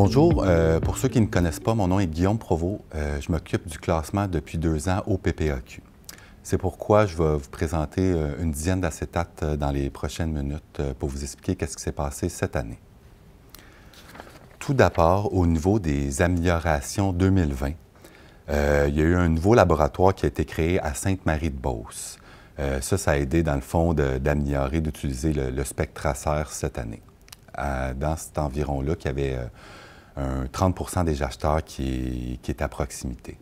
Bonjour, pour ceux qui ne me connaissent pas, mon nom est Guillaume Provost. Je m'occupe du classement depuis 2 ans au PPAQ. C'est pourquoi je vais vous présenter une dizaine d'acétates dans les prochaines minutes pour vous expliquer qu'est-ce qui s'est passé cette année. Tout d'abord, au niveau des améliorations 2020, il y a eu un nouveau laboratoire qui a été créé à Sainte-Marie-de-Beauce. Ça a aidé, dans le fond, d'améliorer, d'utiliser le SpectraSer cette année. Dans cet environ-là, qu'il y avait un 30 des acheteurs qui est à proximité.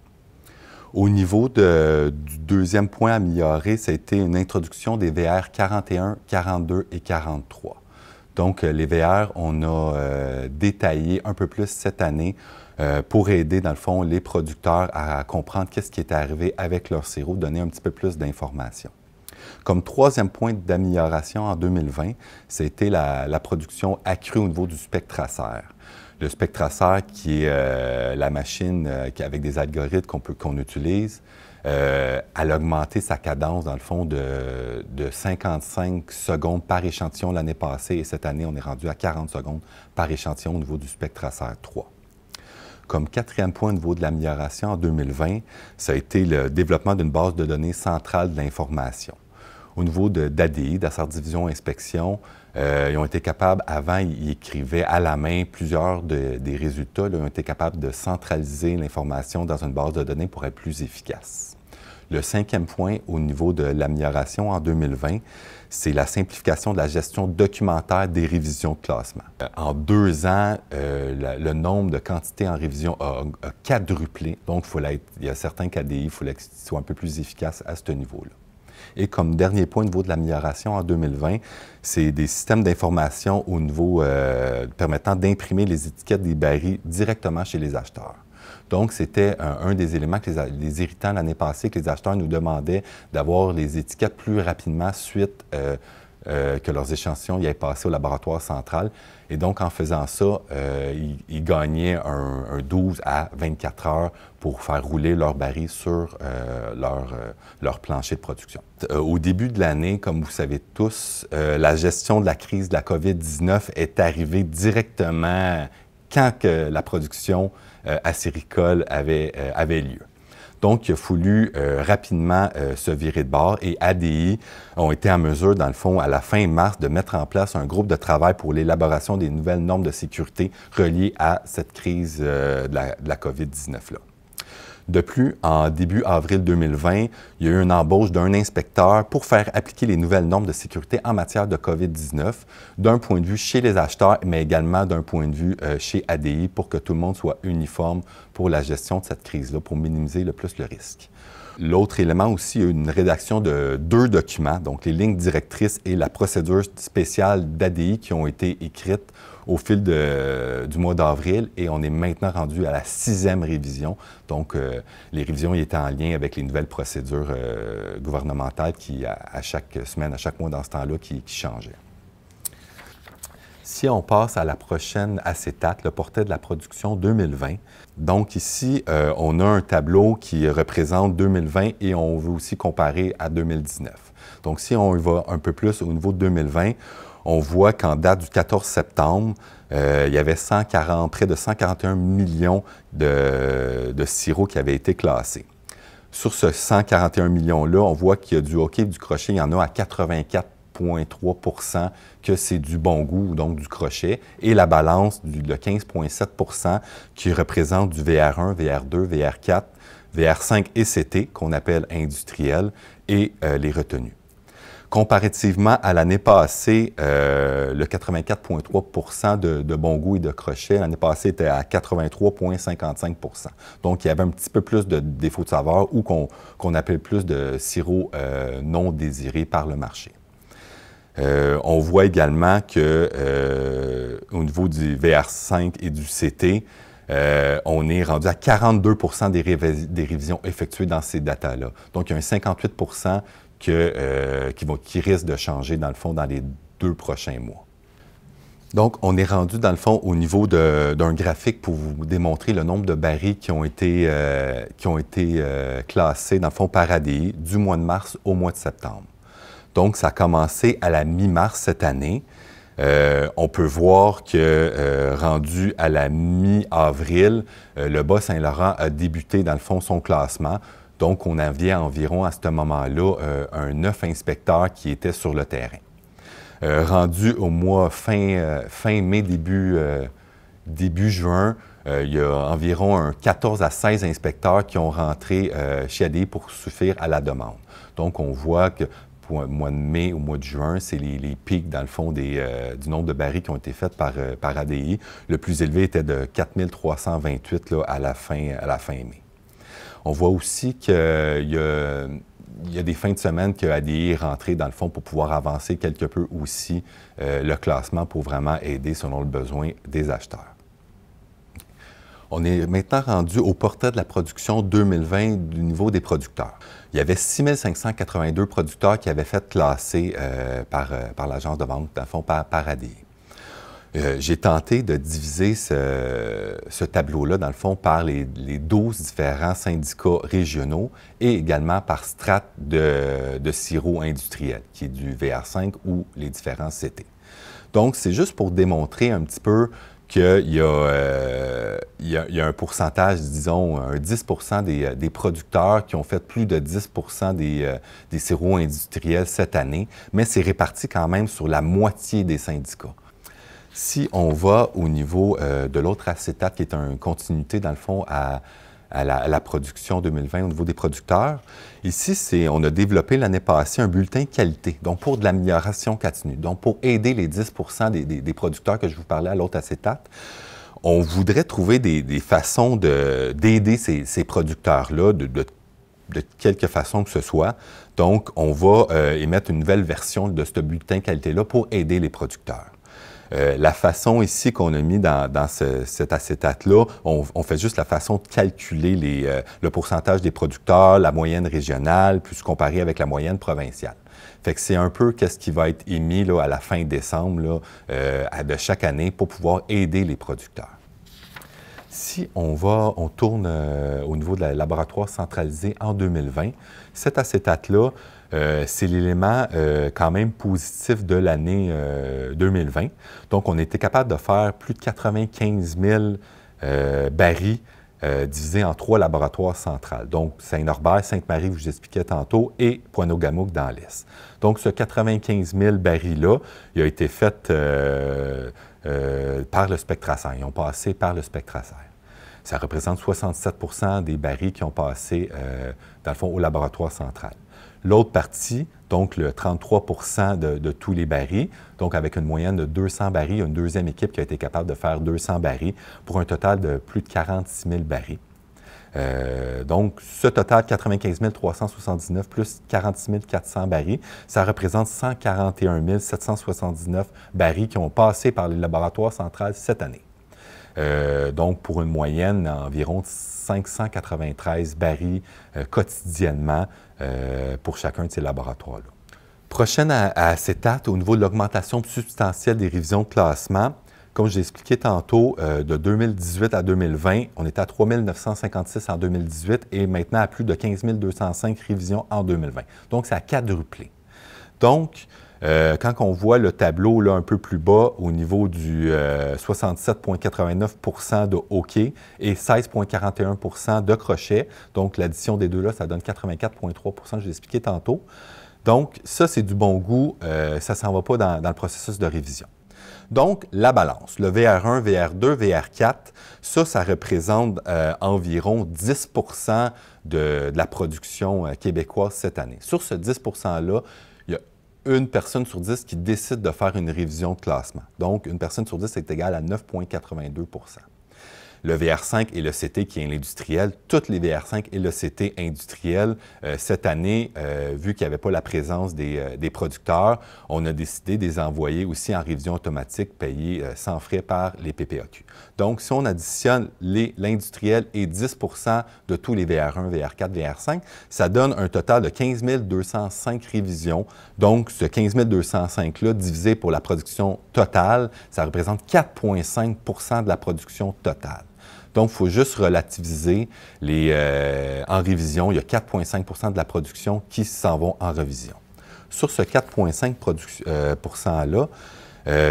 Au niveau du deuxième point amélioré, ça a été une introduction des VR 41, 42 et 43. Donc, les VR, on a détaillé un peu plus cette année pour aider, dans le fond, les producteurs à comprendre qu'est-ce qui est arrivé avec leur sirop, donner un petit peu plus d'informations. Comme troisième point d'amélioration en 2020, c'était la production accrue au niveau du SpectraSer. Le SpectraSer, qui est la machine avec des algorithmes qu'on utilise, elle a augmenté sa cadence, dans le fond, de 55 secondes par échantillon l'année passée. Et cette année, on est rendu à 40 secondes par échantillon au niveau du SpectraSer 3. Comme quatrième point au niveau de l'amélioration en 2020, ça a été le développement d'une base de données centrale de l'information. Au niveau d'ADI, d'Assert Division Inspection, ils ont été capables, avant, ils écrivaient à la main plusieurs des résultats. Là, ils ont été capables de centraliser l'information dans une base de données pour être plus efficace. Le cinquième point au niveau de l'amélioration en 2020, c'est la simplification de la gestion documentaire des révisions de classement. En 2 ans, le nombre de quantités en révision a quadruplé. Donc, il y a certains KDI, il faut qu'ils soient un peu plus efficaces à ce niveau-là. Et comme dernier point au niveau de l'amélioration en 2020, c'est des systèmes d'information au niveau permettant d'imprimer les étiquettes des barils directement chez les acheteurs. Donc, c'était un des éléments que les irritants l'année passée, que les acheteurs nous demandaient d'avoir les étiquettes plus rapidement suite que leurs échantillons y aient passé au laboratoire central. Et donc, en faisant ça, ils gagnaient un 12 à 24 heures pour faire rouler leur baril sur leur plancher de production. Au début de l'année, comme vous savez tous, la gestion de la crise de la COVID-19 est arrivée directement quand que la production acéricole avait lieu. Donc, il a fallu rapidement se virer de bord et ADI ont été en mesure, dans le fond, à la fin mars, de mettre en place un groupe de travail pour l'élaboration des nouvelles normes de sécurité reliées à cette crise de la COVID-19-là. De plus, en début avril 2020, il y a eu une embauche d'un inspecteur pour faire appliquer les nouvelles normes de sécurité en matière de COVID-19, d'un point de vue chez les acheteurs, mais également d'un point de vue chez ADI, pour que tout le monde soit uniforme pour la gestion de cette crise-là, pour minimiser le plus le risque. L'autre élément aussi, il y a eu une rédaction de 2 documents, donc les lignes directrices et la procédure spéciale d'ADI qui ont été écrites au fil du mois d'avril et on est maintenant rendu à la 6e révision. Donc, les révisions y étaient en lien avec les nouvelles procédures gouvernementales qui, à chaque semaine, à chaque mois dans ce temps-là, qui changeaient. Si on passe à la prochaine acétate, le portrait de la production 2020. Donc ici, on a un tableau qui représente 2020 et on veut aussi comparer à 2019. Donc si on y va un peu plus au niveau de 2020, on voit qu'en date du 14 septembre, il y avait près de 141 millions de sirops qui avaient été classés. Sur ce 141 millions-là, on voit qu'il y a du hockey et du crochet, il y en a à 84,3 que c'est du bon goût, donc du crochet, et la balance de 15,7 qui représente du VR1, VR2, VR4, VR5 et CT, qu'on appelle industriel, et les retenues. Comparativement à l'année passée, le 84,3 de bon goût et de crochet, l'année passée était à 83,55 Donc, il y avait un petit peu plus de défauts de saveur ou qu'on appelle plus de sirop non désiré par le marché. On voit également que au niveau du VR5 et du CT, on est rendu à 42 des révisions effectuées dans ces datas-là. Donc, il y a un 58 qui risque de changer, dans le fond, dans les 2 prochains mois. Donc, on est rendu, dans le fond, au niveau d'un graphique pour vous démontrer le nombre de barils qui ont été classés, dans le fond, par ADI, du mois de mars au mois de septembre. Donc, ça a commencé à la mi-mars cette année. On peut voir que, rendu à la mi-avril, le Bas-Saint-Laurent a débuté, dans le fond, son classement. Donc, on avait environ, à ce moment-là, un 9 inspecteurs qui étaient sur le terrain. Rendu au mois fin mai, début juin, il y a environ 14 à 16 inspecteurs qui ont rentré chez ADI pour suffire à la demande. Donc, on voit que pour le mois de mai au mois de juin, c'est les pics, dans le fond, du nombre de barils qui ont été faits par ADI. Le plus élevé était de 4 328 là, à la fin mai. On voit aussi qu'il y a des fins de semaine que ADI est rentré, dans le fond, pour pouvoir avancer quelque peu aussi le classement pour vraiment aider selon le besoin des acheteurs. On est maintenant rendu au portrait de la production 2020 du niveau des producteurs. Il y avait 6 582 producteurs qui avaient fait classer par l'agence de vente, dans le fond, par ADI. J'ai tenté de diviser ce tableau-là, dans le fond, par les 12 différents syndicats régionaux et également par strate de sirop industriel, qui est du VR5 ou les différents CT. Donc, c'est juste pour démontrer un petit peu qu'il y a un pourcentage, disons, un 10 des producteurs qui ont fait plus de 10 des sirops industriels cette année, mais c'est réparti quand même sur la moitié des syndicats. Si on va au niveau de l'autre acétate, qui est une continuité, dans le fond, à la production 2020 au niveau des producteurs, ici, on a développé l'année passée un bulletin qualité, donc pour de l'amélioration continue, donc pour aider les 10 des producteurs que je vous parlais à l'autre acétate. On voudrait trouver des façons d'aider ces producteurs-là de quelque façon que ce soit. Donc, on va émettre une nouvelle version de ce bulletin qualité-là pour aider les producteurs. La façon ici qu'on a mis dans cet acétate-là, on fait juste la façon de calculer le pourcentage des producteurs, la moyenne régionale, puis se comparer avec la moyenne provinciale. Fait que c'est un peu qu'est-ce qui va être émis là, à la fin décembre là, de chaque année pour pouvoir aider les producteurs. Si on tourne au niveau de la laboratoire centralisé en 2020, cet acétate-là, c'est l'élément quand même positif de l'année 2020. Donc, on était capable de faire plus de 95 000 barils divisés en 3 laboratoires centrales. Donc, Saint-Norbert, Sainte-Marie, je vous expliquais tantôt, et Pointe-aux-Gamouques dans l'Est. Donc, ce 95 000 barils-là, il a été fait par le Spectracer. Ils ont passé par le Spectracer. Ça représente 67 des barils qui ont passé, dans le fond, au laboratoire central. L'autre partie, donc le 33 de tous les barils, donc avec une moyenne de 200 barils, il y a une deuxième équipe qui a été capable de faire 200 barils pour un total de plus de 46 000 barils. Donc, ce total, 95 379 plus 46 400 barils, ça représente 141 779 barils qui ont passé par les laboratoires centrales cette année. Donc, pour une moyenne d'environ 593 barils quotidiennement pour chacun de ces laboratoires-là. Prochaine à acétate, au niveau de l'augmentation substantielle des révisions de classement, comme je l'ai expliqué tantôt, de 2018 à 2020, on était à 3 956 en 2018 et maintenant à plus de 15 205 révisions en 2020. Donc, ça a quadruplé. Donc, quand on voit le tableau là, un peu plus bas au niveau du 67,89 de hockey et 16,41 de crochet, donc l'addition des deux-là, ça donne 84,3 je l'ai expliqué tantôt. Donc, ça, c'est du bon goût, ça ne s'en va pas dans le processus de révision. Donc, la balance, le VR1, VR2, VR4, ça représente environ 10 de la production québécoise cette année. Sur ce 10 %-là, il y a une personne sur 10 qui décide de faire une révision de classement. Donc, une personne sur 10 est égale à 9,82 %. Le VR5 et le CT qui est l'industriel, toutes les VR5 et le CT industriel, cette année, vu qu'il n'y avait pas la présence des producteurs, on a décidé de les envoyer aussi en révision automatique payée sans frais par les PPAQ. Donc, si on additionne l'industriel et 10 de tous les VR1, VR4, VR5, ça donne un total de 15 205 révisions. Donc, ce 15 205-là, divisé pour la production totale, ça représente 4,5 de la production totale. Donc, il faut juste relativiser en révision. Il y a 4,5 de la production qui s'en vont en révision. Sur ce 4,5 %-là,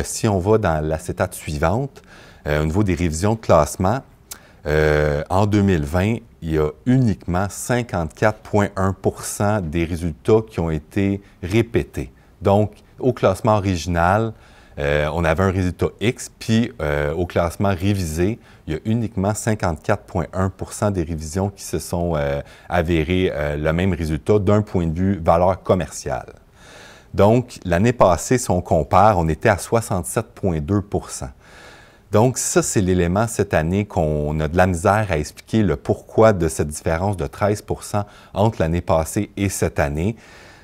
Si on va dans l'acétate suivante, au niveau des révisions de classement, en 2020, il y a uniquement 54,1 % des résultats qui ont été répétés. Donc, au classement original, on avait un résultat X, puis au classement révisé, il y a uniquement 54,1 % des révisions qui se sont avérées le même résultat d'un point de vue valeur commerciale. Donc, l'année passée, si on compare, on était à 67,2 %. Donc, ça, c'est l'élément cette année qu'on a de la misère à expliquer le pourquoi de cette différence de 13 % entre l'année passée et cette année.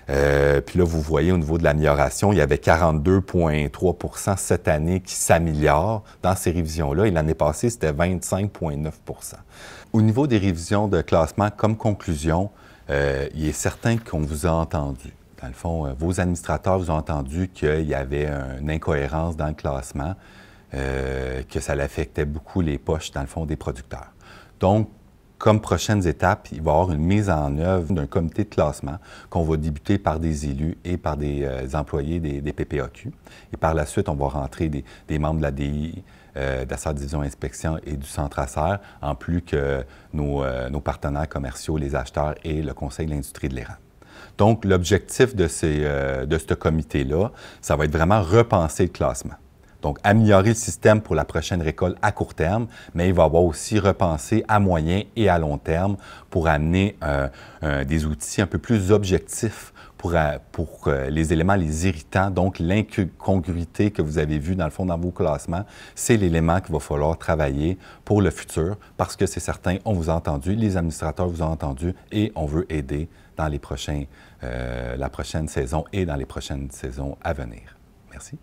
Puis là, vous voyez au niveau de l'amélioration, il y avait 42,3 % cette année qui s'améliore dans ces révisions-là, et l'année passée, c'était 25,9 %. Au niveau des révisions de classement, comme conclusion, il est certain qu'on vous a entendu. Dans le fond, vos administrateurs vous ont entendu qu'il y avait une incohérence dans le classement, que ça affectait beaucoup les poches, dans le fond, des producteurs. Donc, comme prochaines étapes, il va y avoir une mise en œuvre d'un comité de classement qu'on va débuter par des élus et par des employés des PPAQ. Et par la suite, on va rentrer des membres de la DI, de la Centre Division Inspection et du Centre Acer, en plus que nos partenaires commerciaux, les acheteurs et le Conseil de l'industrie de l'érable. Donc, l'objectif de ce comité-là, ça va être vraiment repenser le classement. Donc, améliorer le système pour la prochaine récolte à court terme, mais il va y avoir aussi repensé à moyen et à long terme pour amener des outils un peu plus objectifs pour les éléments, les irritants. Donc, l'incongruité que vous avez vue, dans le fond, dans vos classements, c'est l'élément qu'il va falloir travailler pour le futur parce que c'est certain, on vous a entendu, les administrateurs vous ont entendu et on veut aider dans la prochaine saison et dans les prochaines saisons à venir. Merci.